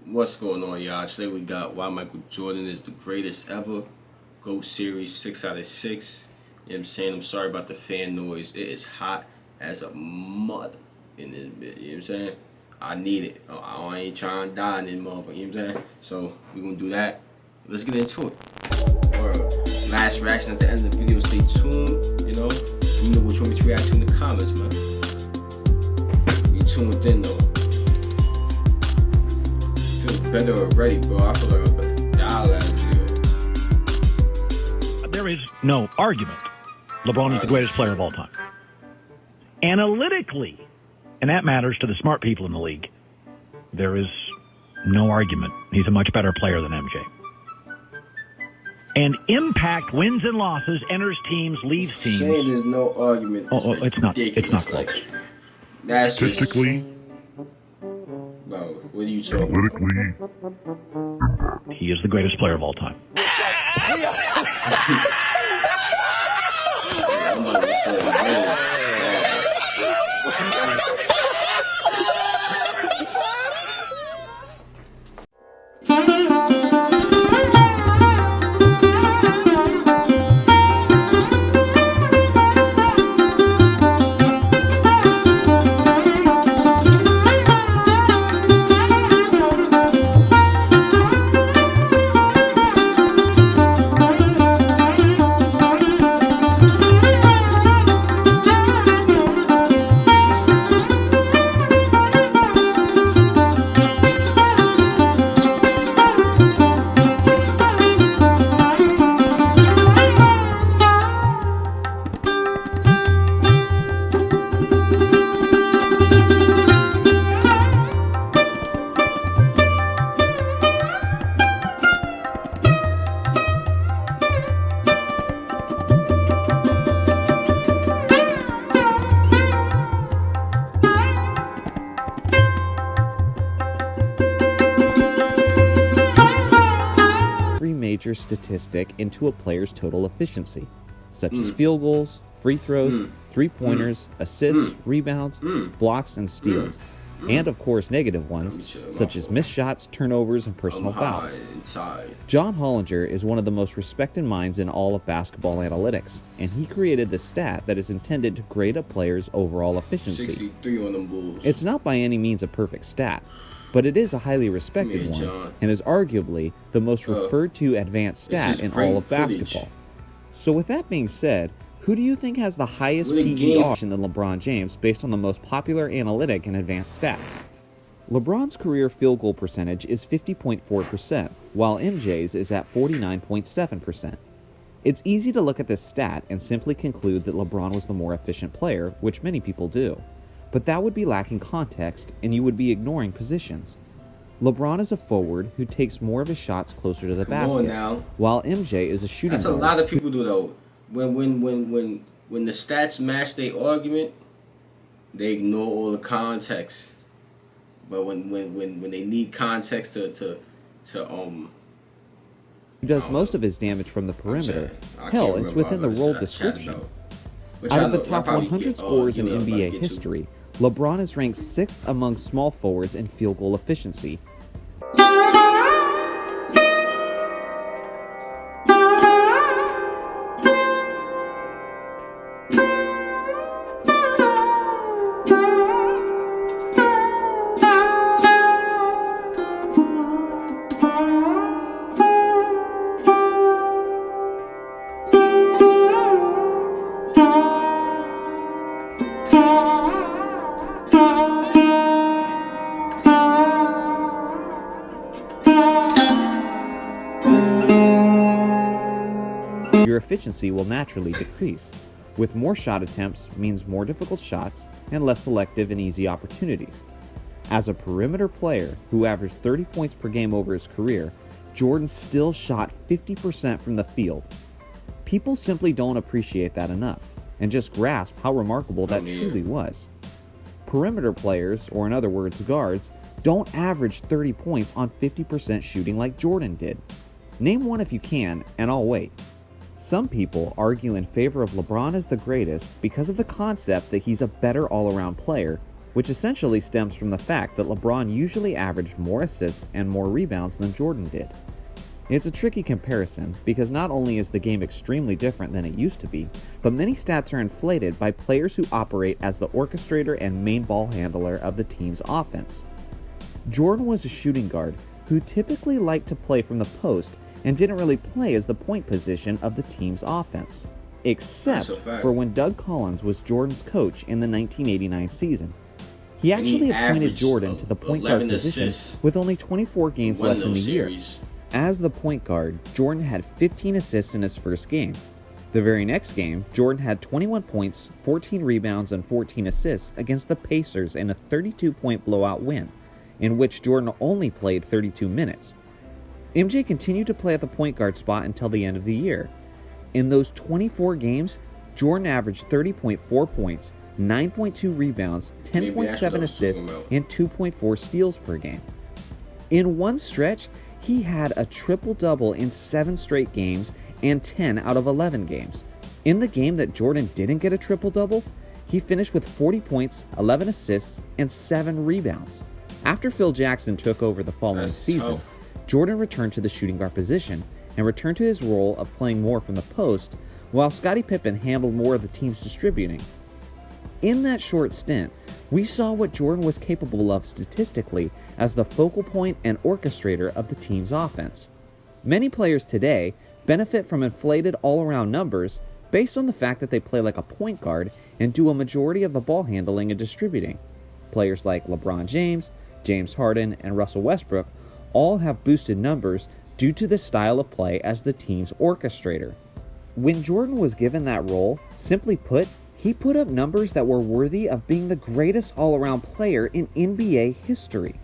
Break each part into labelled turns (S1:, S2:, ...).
S1: What's going on, y'all? Today we got why Michael Jordan is the greatest ever. GOAT series 6 out of 6. You know what I'm saying? I'm sorry about the fan noise. It is hot as a mother in this bit. You know what I'm saying? I need it. I ain't trying to die in this motherfucker. You know what I'm saying? So we're gonna do that. Let's get into it. Last reaction at the end of the video. Stay tuned. You know which one we react to in the comments, man. We tuned in though. Better already, bro. I feel like I'm about to die last year.
S2: There is no argument. LeBron is the greatest player of all time. Analytically, and that matters to the smart people in the league, there is no argument. He's a much better player than MJ. And impact, wins and losses, enters teams, leaves teams.
S1: Saying there's no argument.
S2: It's not. It's not close.
S1: Like, that's
S3: statistically.
S1: Bro, what are you talking
S3: Politically.
S2: He is the greatest player of all time.
S4: Major statistic into a player's total efficiency, such as field goals, free throws, three-pointers, assists, rebounds, blocks, and steals, and of course negative ones, such as missed shots, turnovers, and personal fouls. John Hollinger is one of the most respected minds in all of basketball analytics, and he created the stat that is intended to grade a player's overall efficiency.
S1: 63 on them Bulls.
S4: It's not by any means a perfect stat, but it is a highly respected one, and is arguably the most referred to advanced stat in all of basketball. So with that being said, who do you think has the highest PER than LeBron James based on the most popular analytic and advanced stats? LeBron's career field goal percentage is 50.4%, while MJ's is at 49.7%. It's easy to look at this stat and simply conclude that LeBron was the more efficient player, which many people do. But that would be lacking context, and you would be ignoring positions. LeBron is a forward who takes more of his shots closer to the basket, while MJ is a shooting guard.
S1: That's a lot of people do though. When the stats match their argument, they ignore all the context. But when they need context to
S4: He does most of his damage from the perimeter. Hell, it's within the role description. Out of the top 100 scorers in NBA history, LeBron is ranked 6th among small forwards in field goal efficiency. Your efficiency will naturally decrease, with more shot attempts means more difficult shots and less selective and easy opportunities. As a perimeter player who averaged 30 points per game over his career, Jordan still shot 50% from the field. People simply don't appreciate that enough, and just grasp how remarkable that truly was. Perimeter players, or in other words guards, don't average 30 points on 50% shooting like Jordan did. Name one if you can, and I'll wait. Some people argue in favor of LeBron as the greatest because of the concept that he's a better all-around player, which essentially stems from the fact that LeBron usually averaged more assists and more rebounds than Jordan did. It's a tricky comparison because not only is the game extremely different than it used to be, but many stats are inflated by players who operate as the orchestrator and main ball handler of the team's offense. Jordan was a shooting guard who typically liked to play from the post and didn't really play as the point position of the team's offense, except for when Doug Collins was Jordan's coach in the 1989 season. He actually appointed Jordan to the point guard position with only 24 games left in the year. As the point guard, Jordan had 15 assists in his first game. The very next game, Jordan had 21 points, 14 rebounds, and 14 assists against the Pacers in a 32-point blowout win, in which Jordan only played 32 minutes. MJ continued to play at the point guard spot until the end of the year. In those 24 games, Jordan averaged 30.4 points, 9.2 rebounds, 10.7 assists, and 2.4 steals per game. In one stretch, he had a triple-double in 7 straight games and 10 out of 11 games. In the game that Jordan didn't get a triple-double, he finished with 40 points, 11 assists, and 7 rebounds. After Phil Jackson took over the following season, Jordan returned to the shooting guard position and returned to his role of playing more from the post, while Scottie Pippen handled more of the team's distributing. In that short stint, we saw what Jordan was capable of statistically as the focal point and orchestrator of the team's offense. Many players today benefit from inflated all-around numbers based on the fact that they play like a point guard and do a majority of the ball handling and distributing. Players like LeBron James, James Harden, and Russell Westbrook all have boosted numbers due to the style of play as the team's orchestrator. When Jordan was given that role, simply put, he put up numbers that were worthy of being the greatest all-around player in NBA history.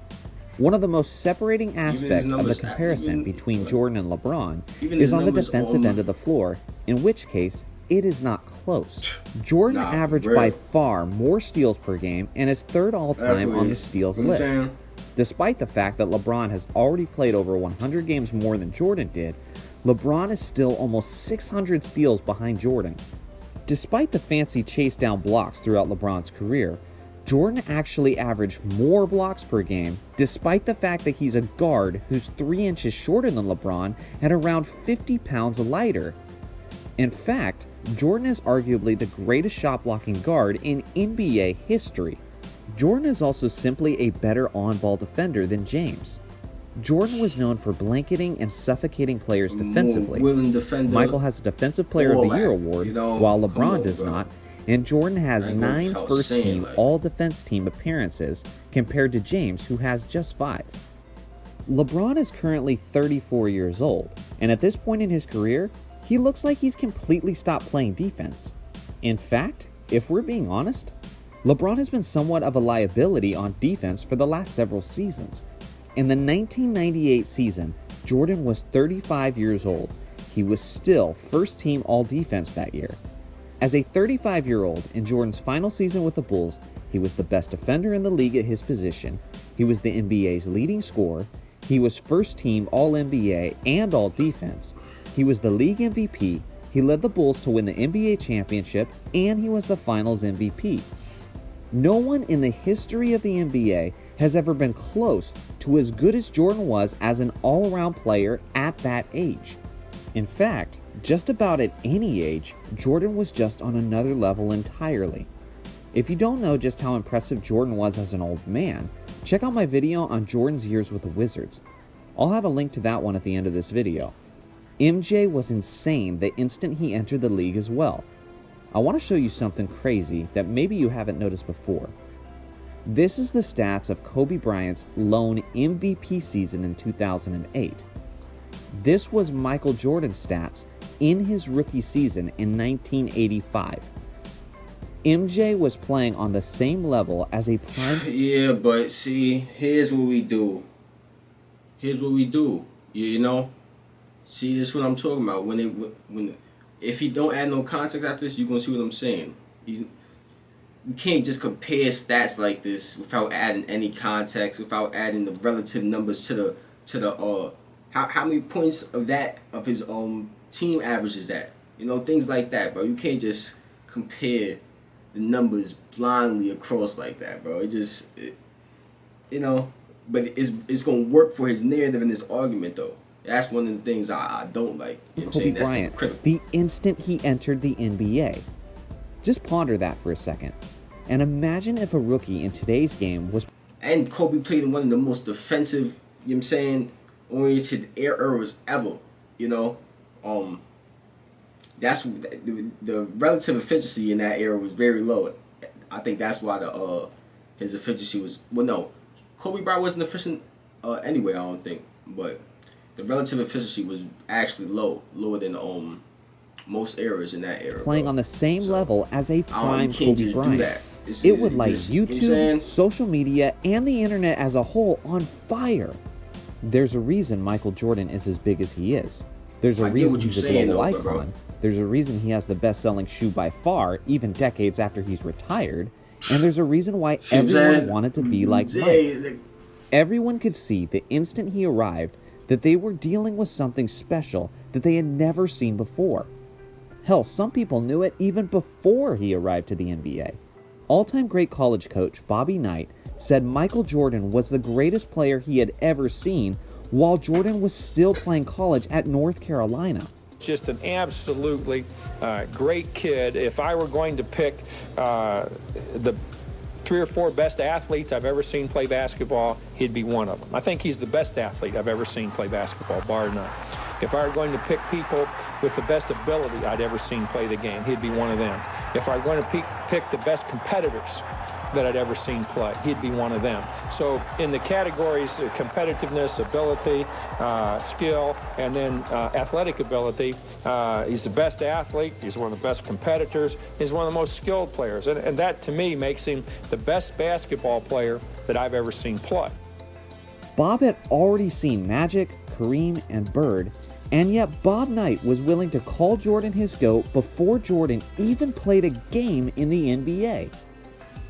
S4: One of the most separating aspects of the comparison between Jordan and LeBron is on the defensive end of the floor, in which case, it is not close. Jordan averaged by far more steals per game and is third all-time on the steals list. Despite the fact that LeBron has already played over 100 games more than Jordan did, LeBron is still almost 600 steals behind Jordan. Despite the fancy chase down blocks throughout LeBron's career, Jordan actually averaged more blocks per game, despite the fact that he's a guard who's 3 inches shorter than LeBron and around 50 pounds lighter. In fact, Jordan is arguably the greatest shot blocking guard in NBA history. Jordan is also simply a better on-ball defender than James. Jordan was known for blanketing and suffocating players defensively. Michael has a Defensive Player of the Year award, while LeBron does not, and Jordan has 9 first-team all-defense team appearances compared to James, who has just 5. LeBron is currently 34 years old, and at this point in his career, he looks like he's completely stopped playing defense. In fact, if we're being honest, LeBron has been somewhat of a liability on defense for the last several seasons. In the 1998 season, Jordan was 35 years old. He was still first-team all-defense that year. As a 35-year-old in Jordan's final season with the Bulls, he was the best defender in the league at his position. He was the NBA's leading scorer. He was first-team All-NBA and All-Defense. He was the league MVP. He led the Bulls to win the NBA championship, and he was the Finals MVP. No one in the history of the NBA has ever been close to as good as Jordan was as an all-around player at that age. In fact, just about at any age, Jordan was just on another level entirely. If you don't know just how impressive Jordan was as an old man, check out my video on Jordan's years with the Wizards. I'll have a link to that one at the end of this video. MJ was insane the instant he entered the league as well. I want to show you something crazy that maybe you haven't noticed before. This is the stats of Kobe Bryant's lone MVP season in 2008. This was Michael Jordan's stats in his rookie season in 1985. MJ was playing on the same level as a prime...
S1: Yeah, but see, here's what we do. You know? See, this is what I'm talking about. If he don't add no context after this, you're going to see what I'm saying. You can't just compare stats like this without adding any context, without adding the relative numbers to the how many points of his team average is that? You know, things like that, bro. You can't just compare the numbers blindly across like that, bro. You know, but it's gonna work for his narrative and his argument though. That's one of the things I don't like. You know what I'm saying?
S4: Bryant, the instant he entered the NBA. Just ponder that for a second. And imagine if a rookie in today's game was...
S1: And Kobe played in one of the most defensive, you know what I'm saying, oriented eras ever, you know? That's the relative efficiency in that era was very low. I think that's why his efficiency was... Well, no. Kobe Bryant wasn't efficient anyway, I don't think. But the relative efficiency was actually lower than most eras in that era.
S4: Playing on the same level as a prime Kobe Bryant.
S1: It
S4: would light YouTube, social media, and the internet as a whole on fire. There's a reason Michael Jordan is as big as he is. There's a reason he's a global icon. There's a reason he has the best-selling shoe by far, even decades after he's retired. And there's a reason why everyone wanted to be like Mike. Everyone could see the instant he arrived that they were dealing with something special that they had never seen before. Hell, some people knew it even before he arrived to the NBA. All-time great college coach Bobby Knight said Michael Jordan was the greatest player he had ever seen while Jordan was still playing college at North Carolina.
S3: Just an absolutely great kid. If I were going to pick the 3 or 4 best athletes I've ever seen play basketball, he'd be one of them. I think he's the best athlete I've ever seen play basketball, bar none. If I were going to pick people with the best ability I'd ever seen play the game, he'd be one of them. If I were going to pick the best competitors that I'd ever seen play, he'd be one of them. So in the categories of competitiveness, ability, skill, and then athletic ability, he's the best athlete, he's one of the best competitors, he's one of the most skilled players. And that, to me, makes him the best basketball player that I've ever seen play.
S4: Bob had already seen Magic, Kareem, and Bird, and yet Bob Knight was willing to call Jordan his GOAT before Jordan even played a game in the NBA.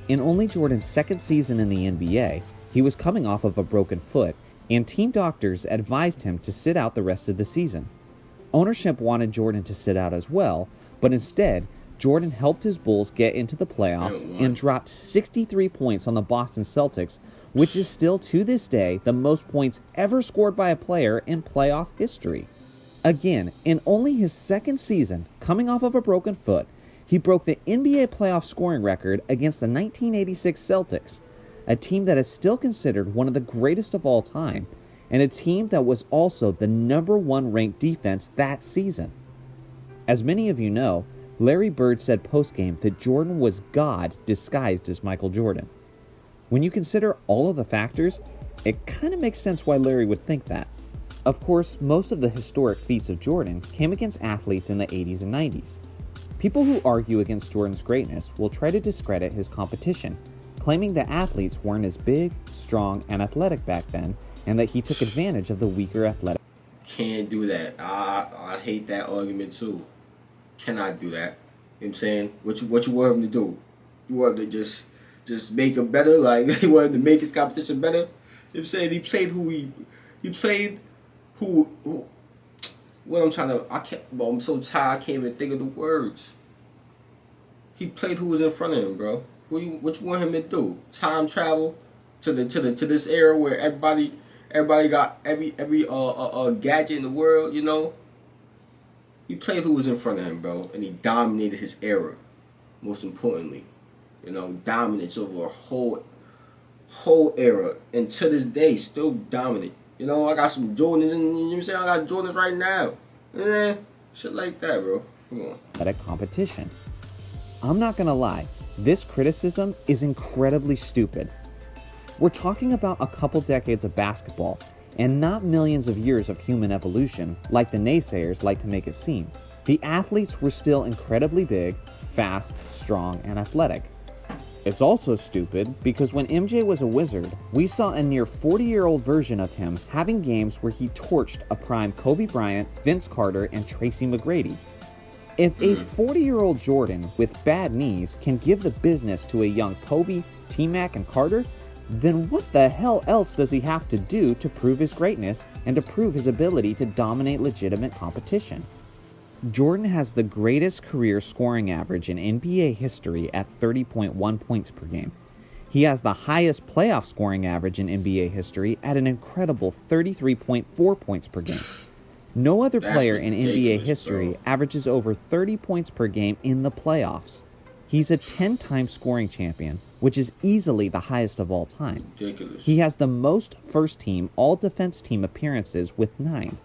S4: In only Jordan's second season in the NBA, he was coming off of a broken foot, and team doctors advised him to sit out the rest of the season. Ownership wanted Jordan to sit out as well, but instead, Jordan helped his Bulls get into the playoffs and dropped 63 points on the Boston Celtics, which is still to this day the most points ever scored by a player in playoff history. Again, in only his second season, coming off of a broken foot, he broke the NBA playoff scoring record against the 1986 Celtics, a team that is still considered one of the greatest of all time, and a team that was also the #1 ranked defense that season. As many of you know, Larry Bird said postgame that Jordan was God disguised as Michael Jordan. When you consider all of the factors, it kind of makes sense why Larry would think that. Of course, most of the historic feats of Jordan came against athletes in the 80s and 90s. People who argue against Jordan's greatness will try to discredit his competition, claiming that athletes weren't as big, strong, and athletic back then, and that he took advantage of the weaker athletic.
S1: Can't do that. I hate that argument too. Cannot do that. You know what I'm saying? What you want him to do? You want him to just make him better? Like, you want him to make his competition better? You know what I'm saying? He played who what I'm trying to, I'm so tired I can't even think of the words. He played who was in front of him, bro. What you want him to do? Time travel to this era where everybody got every gadget in the world, you know? He played who was in front of him, bro, and he dominated his era. Most importantly, you know, dominance over a whole era, and to this day still dominant. You know, I got some Jordans, and you know what I'm saying? I got Jordans right now. Shit like that, bro. Come on.
S4: At a competition. I'm not gonna lie, this criticism is incredibly stupid. We're talking about a couple decades of basketball, and not millions of years of human evolution, like the naysayers like to make it seem. The athletes were still incredibly big, fast, strong, and athletic. It's also stupid because when MJ was a Wizard, we saw a near 40-year-old version of him having games where he torched a prime Kobe Bryant, Vince Carter, and Tracy McGrady. If a 40-year-old Jordan with bad knees can give the business to a young Kobe, T-Mac, and Carter, then what the hell else does he have to do to prove his greatness and to prove his ability to dominate legitimate competition? Jordan has the greatest career scoring average in NBA history at 30.1 points per game. He has the highest playoff scoring average in NBA history at an incredible 33.4 points per game. No other player in NBA history averages over 30 points per game in the playoffs. He's a 10-time scoring champion, which is easily the highest of all time.
S1: Ridiculous.
S4: He has the most first-team, all-defense team appearances with 9.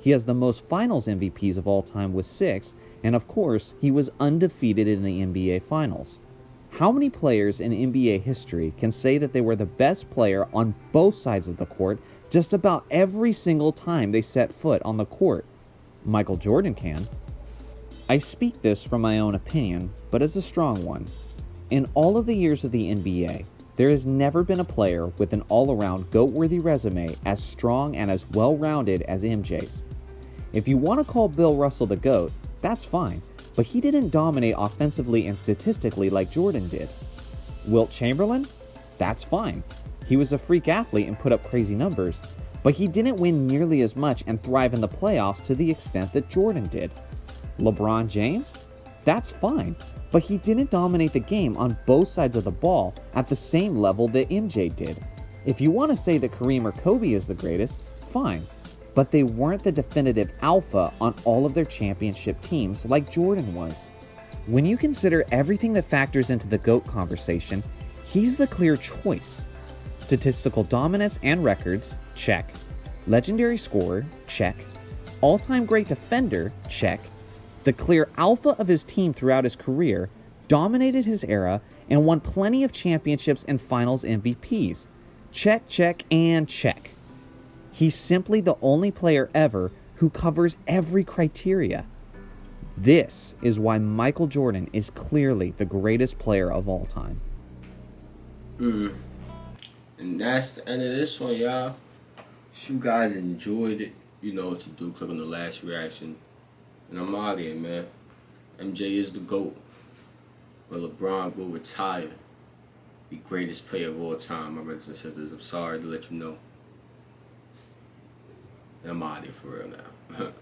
S4: He has the most finals MVPs of all time with 6, and of course, he was undefeated in the NBA Finals. How many players in NBA history can say that they were the best player on both sides of the court just about every single time they set foot on the court? Michael Jordan can. I speak this from my own opinion, but as a strong one. In all of the years of the NBA, there has never been a player with an all-around GOAT-worthy resume as strong and as well-rounded as MJ's. If you want to call Bill Russell the GOAT, that's fine, but he didn't dominate offensively and statistically like Jordan did. Wilt Chamberlain? That's fine. He was a freak athlete and put up crazy numbers, but he didn't win nearly as much and thrive in the playoffs to the extent that Jordan did. LeBron James? That's fine, but he didn't dominate the game on both sides of the ball at the same level that MJ did. If you want to say that Kareem or Kobe is the greatest, fine, but they weren't the definitive alpha on all of their championship teams like Jordan was. When you consider everything that factors into the GOAT conversation, he's the clear choice. Statistical dominance and records, check. Legendary scorer, check. All-time great defender, check. The clear alpha of his team throughout his career, dominated his era, and won plenty of championships and finals MVPs. Check, check, and check. He's simply the only player ever who covers every criteria. This is why Michael Jordan is clearly the greatest player of all time.
S1: And that's the end of this one, y'all. If you guys enjoyed it, you know what to do. Click on the last reaction. And I'm out here, man. MJ is the GOAT. But LeBron will retire. The greatest player of all time, my brothers and sisters. I'm sorry to let you know. And I'm out here for real now.